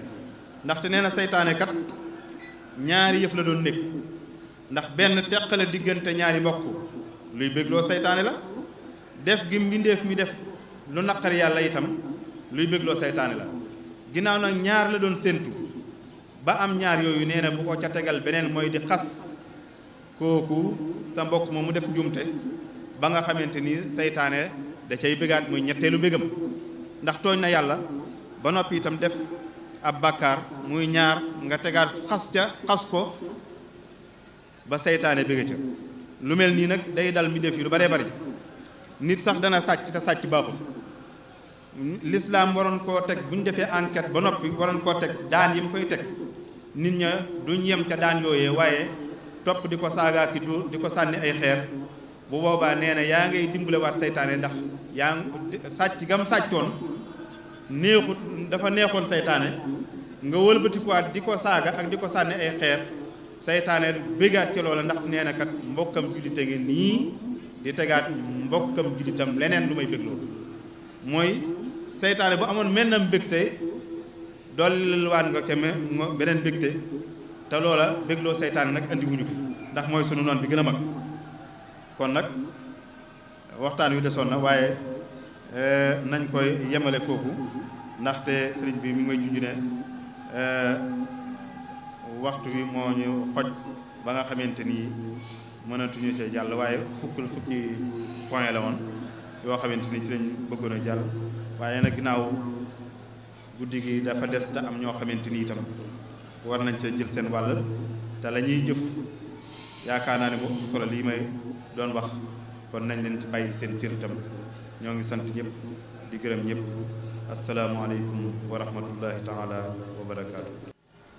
ndaxte nee na seytaane kat ñaari yëf la doon nekk ndax benn teqale diggante ñaari mbokk luy bégloo seytaane la def gi mbindeef mi def lu naqari yàlla itam luy bégloo seytaane la ginnaaw nag ñaar la doon séentu ba am ñaar yooyu nee na bu ko ca tegal beneen mooy di xas kooku sa mbokk moom mu def njuumte ba nga xamante ni seytaane da cay bégaat muy ñetteelu mbégam ndax tooñ na yàlla ba noppi itam def ab bàkkaar muy ñaar nga tegaat xas ko ba seytaane bége ca lu mel nii nag day dal mbindeef yi lu baree bari nit sax dana sàcc te sàcc baaxul lislaam waroon koo teg bu ñu defee enquête ba noppi waroon koo teg daan yi mu koy teg nit ña duñ yem ca daan yooyee waaye topp di ko saagaa ki du di ko sànni ay xeer bu boobaa nee na yaa ngay dimbale waat seytaane ndax yaa ngi sàcc gam sàccoon neexut dafa neexoon seytaane nga wëlbatikuwaat di ko saaga ak di ko sànni ay xeer seytaane bégaat ci loola ndax nee na kat mbokkam jullite ngi nii di tegaat mbokkam jullitam leneen lu may bégloo mooy seytaane bu amoon mel na mbégte dolli waan nga ca beneen mbégte te loola bégloo seytaane nag andi wuñu fi ndax mooy sunu noon bi gën a mag kon nag waxtaan wi desoon na waaye nañ koy yemale foofu ndaxte sëriñ bi mi ngi may junj ne waxtu wi moo ñu xoj ba nga xamante ni mënatuñu cee jàll waaye fukki point la woon yoo xamante ni ci lañ bëggoon a jàll waaye nag ginnaaw guddi gi dafa des te am ñoo xamante ni itam war nañ cee jël seen wàll te la ñuy jëf yaakaar naa ne bu ëpp solo lii may doon wax kon nañ leen ci bàyyi seen cër itam ñoo ngi sant ñëpp di gërëm ñëpp asalaamaaleykum wa rahmatullahi taala wa barakaatu.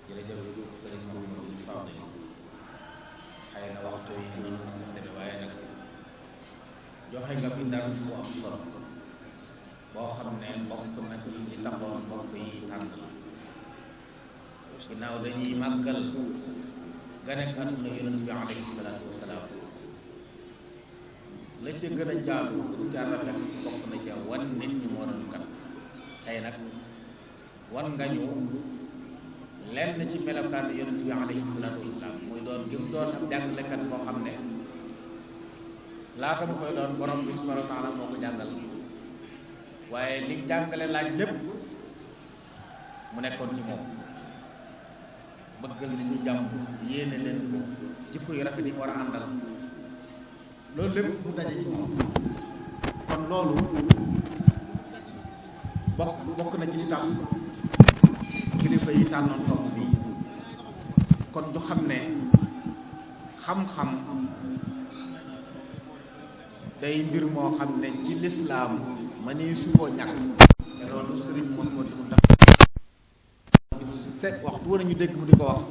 jërëjëf sëriñ Mamadou Fadel xëy na waxtu yi noonu la ko demee waaye nag joxe nga fi dars bu am solo boo xam ne mbokk nag li taxoon mbokk yi tànn la ginnaaw dañuy màggal ganek àdduna yonent bi alayhi salaatu wasalaam la ca gën a jaalu gën ca rafet bokk na ca wan nit ñi moo doon kat tey nag wan nga ñu lenn ci melokaan yonent bi alayhi salaatu wasalaam muy doon gëm doon ab jàngalekat boo xam ne laata mu koy doon borom bi subhanahu wa taala moo ko jàngal waaye li jàngale laaj lépp mu nekkoon ci moom bëggal nit ñi jàmm yéene leen ko jikko yu rafet yi mu war a àndal loolu lépp mu daje ci moom kon loolu bokk na ci li tax kilifa yi tànnoon topp bi kon ñu xam ne xam-xam day mbir moo xam ne ci lislaam ma ni su koo ñàkk te loolu sëriñ Mouhamadou mu tax se waxtu wane ñu dégg mu di ko wax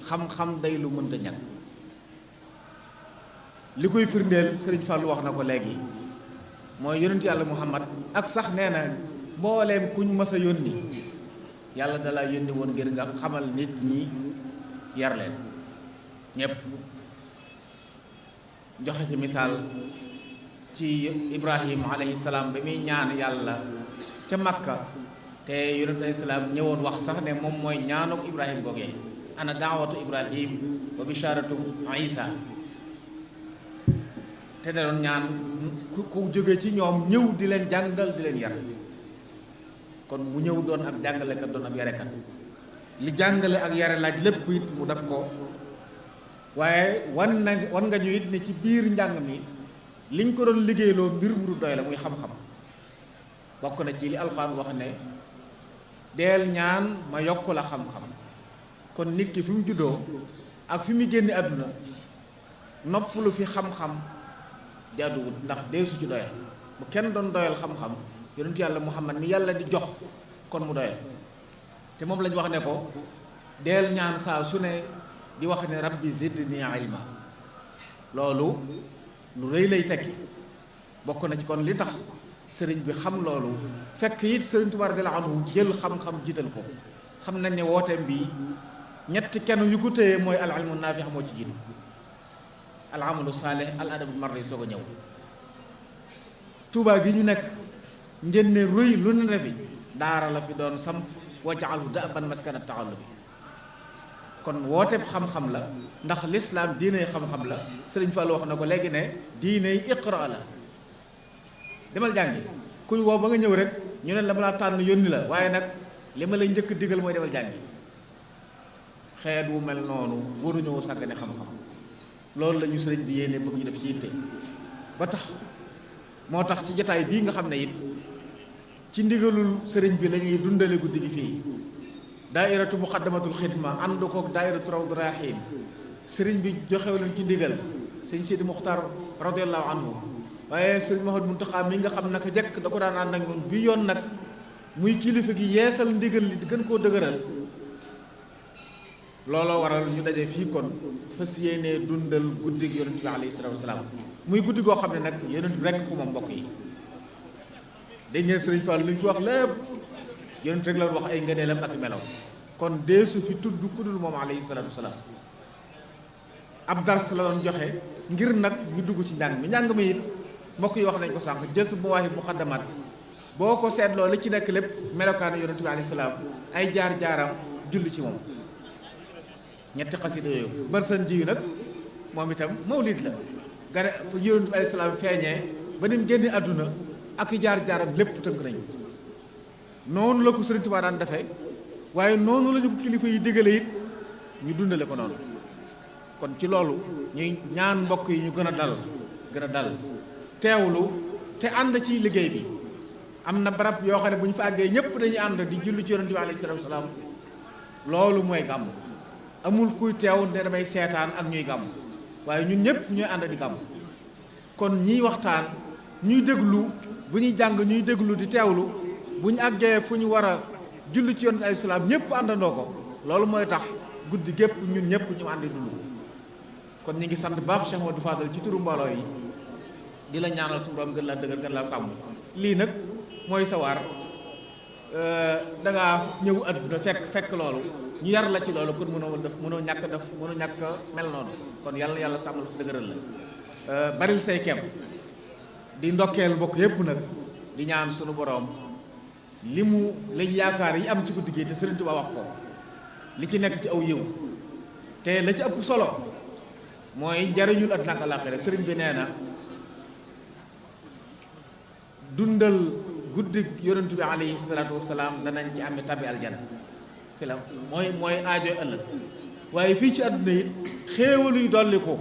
xam-xam day lu mënta ñàkk li koy firndeel sëriñ Fallou wax na ko léegi mooy yonent yàlla Muhammad ak sax nee na mbooleem kuñ mës a yónni yàlla dalaa yónni woon ngir nga xamal nit ñi yar leen ñépp joxe ci misaal ci Ibrahim alayhi salaam ba muy ñaan yàlla ca Makka te yonent alayhi salaam ñëwoon wax sax ne moom mooy ñaanuk Ibrahim googee ana daawatu Ibrahim wa bisharatu Isa te da doon ñaan ku jóge ci ñoom ñëw di leen jàngal di leen yar kon mu ñëw doon ab jàngalekat doon ab yarekat li jàngale ak yare laaj lépp it mu def ko waaye wan nga ñu it ne ci biir njàng mi liñ ko doon liggéeyloo mbir mu du doy la muy xam-xam bokk na ci li alxuraan wax ne deel ñaan ma yokk la xam-xam kon nit ki fi mu juddoo ak fi mu génne àdduna noppalu fi xam-xam jaaduwul ndax dee su ci doyal bu kenn doon doyal xam-xam yonent yàlla Muhammad ni yàlla di jox kon mu doyal te moom lañ wax ne ko deel ñaan saa su ne di wax ne rabbi zidni ilma loolu lu rëy lay tekki bokk na ci kon li tax sëriñ bi xam loolu fekk it sëriñ Tuubaa radiyallaahu anhu jël xam-xam jiital ko xam nañ ne wooteem bi ñetti kenn yu ko téye mooy al ilmu naafi' moo ci jiitu al amalu saalih al adabul mardi soog a ñëw Tuubaa gi ñu nekk njënne ruy lu ne fi daara la fi doon samp waj'alhu da'ban maskana ta'allum kon wooteeb xam-xam la ndax lislaam diiney xam-xam la sëriñ Fallu wax na ko léegi ne diiney iqra la demal jàngi kuñ woo ba nga ñëw rek ñu ne la ma laa tànn yónni la waaye nag li ma lay njëkk digal mooy demal jàngi xeet wu mel noonu waruñoo sàggane xam-xam loolu la ñu sëriñ bi yéene bëgg ñu def ci yitte ba tax moo tax ci jataay bii nga xam ne it ci ndigalul sëriñ bi la ñuy dundale guddi gi fii daairatu muqaddamatul xidma ànd kook daairatu rawdu rahiim sëriñ bi joxew leen ci ndigal sëñ Sidi Muxtaar radiyallahu anhu waaye sëriñ Mouhamadou Mountakha mi nga xam naka jekk da ko daan ànd ak ñun bi yoon nag muy kilifa gi yeesal ndigal li gën koo dëgëral looloo waral ñu daje fii kon fas yéenee dundal guddi gi yonent bi alayhi salaatu wasalaam muy guddi goo xam ne nag yonent rekk ku moom mbokk yi dégg ngeen sëriñ Fall lu ñu fi wax lépp yonent rek la wax ay ngëneelam ak melaw kon deesu fi tudd kudul moom alayhi salaatu wasalaam ab dars la doon joxe ngir nag ñu dugg ci njàng mi it mbokk yi wax nañ ko sànq jës bu waahib muqaddamat boo ko seetloo li ci nekk lépp melokaanu yonent bi alayhi salaam ay jaar-jaaram julli ci moom ñetti xasida yooyu barsan ji yu nag moom itam mawlid la gane fa yonent bi alayhi salaam feeñee ba ni mu génne àdduna ak jaar-jaaram lépp tënk nañu noonu la ko Sëriñ Tuubaa daan defee waaye noonu la ñu ko kilifa yi digale it ñu dundale ko noonu kon ci loolu ñuy ñaan mbokk yi ñu gën a dal teewlu te ànd ci liggéey bi am na barab yoo xam ne bu ñu fa àggee ñëpp dañuy ànd di julli ci yonent bi alayhi salaatu wasalaam loolu mooy gàmm amul kuy teew ne damay seetaan ak ñuy gàmm waaye ñun ñëpp ñooy ànd di gàmm kon ñiy waxtaan ñuy déglu bu ñuy jàng ñuy déglu di teewlu bu ñu àggee fu ñu war a julli ci yonent bi alayhi salaam ñëpp àndandoo ko loolu mooy tax guddi gépp ñun ñëpp ñu àndi dund kon ñi ngi sant baax Cheikh Modou Fadal ci turu mbooloo yi di la ñaanal suñu borom gën laa dëgër gën laa sàmm lii nag mooy sawaar dangaa ñëw àdduna fekk loolu ñu yar la ci loolu kon mënoo ñàkk mel noonu kon yàlla sàmmal ci dëgëral la baril say kem di ndokkeel bokk yépp nag di ñaan suñu borom li mu lañ yaakaar yi am ci guddi gi te Sëriñ Tuubaa wax ko li ci nekk ci aw yiw te la ci ëpp solo mooy njariñul àddina ak àllaaxira sëriñ bi nee na dundal guddi yonent bi alayhi salaatu wasalaam danañ ci am tabbi aljana fi la mooy aajo ëllëg waaye fii ci àdduna it xéewal yu dolli ko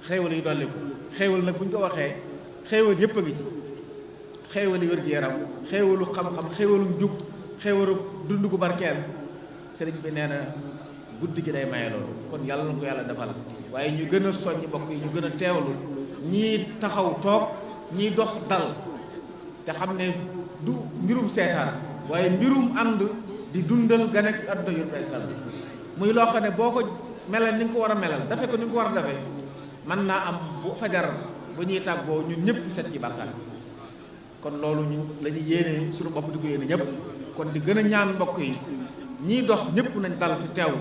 xéewal nag bu ñu ko waxee xéewal yépp a ngi ci xéewali wér-gu-yaram xéewalu xam-xam xéewalu njub xéewalu dund gu barkeel sëriñ bi nee na guddi gi day maye loolu kon yàlla na ko yàlla defal waaye ñu gën a soññ mbokk yi ñu gën a teewlu ñii taxaw toog ñii dox dal te xam ne du mbirum seetaan waaye mbirum ànd di dundal ga nekk àdduna yu bay sal muy loo xam ne boo ko melal ni nga ko war a melal dafe ko ni nga ko war a defee mën naa am bu fajar bu ñuy tàggoo ñun ñëpp set ci bàkkaar kon loolu ñu la ñuy yéene suñu bopp di ko yéene ñëpp kon di gën a ñaan mbokk yi ñiy dox ñëpp nañ dal te teew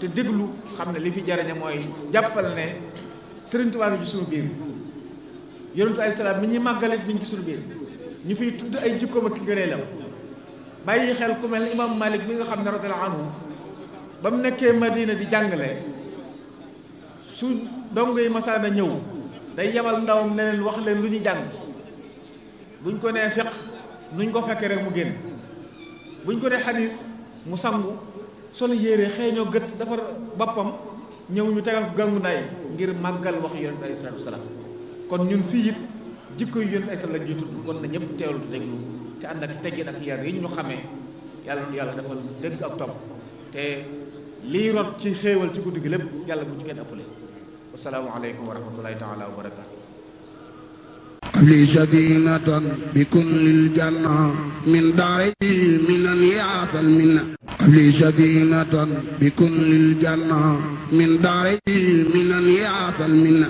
te déglu xam ne li fi jariñe mooy jàppal ne Sëriñ Tuubaa ci suñu biir yonentu alayhi salaam mi ñuy màggalit mi ngi ci suñu biir ñu fiy tudd ay jikkoom ak ngëneelam bàyyi xel ku mel ni imam Malik mi nga xam ne radiyallahu anhu ba mu nekkee Madina di jàngale su dongo yi masaana ñëw day yebal ndawam ne leen wax leen lu ñuy jàng buñ ko nee fiq nuñ ko fekkee rek mu génn buñ ko nee xadiis mu sangu solo yére xeeñoo gët defar boppam ñëw ñu tegal ko gàngu naay ngir màggal wax yonent bi alayhi salaatu wasalaam kon ñun fii it jikko yu yonent ay sa la ñuy tudd kon na ñëpp teewlu te déglu te ànd ak teggin ak yar yi ñu xamee yàlla dafa dëgg ak topp te lii rot ci xéewal ci guddi gi lépp yàlla bu ci kenn ëppale wasalaamu aleykum wa rahmatullahi taala wa barakaatu li sadinatan bi kullil janna min daari minan yaatal minna li sadinatan bi kullil janna min daari minan yaatal minna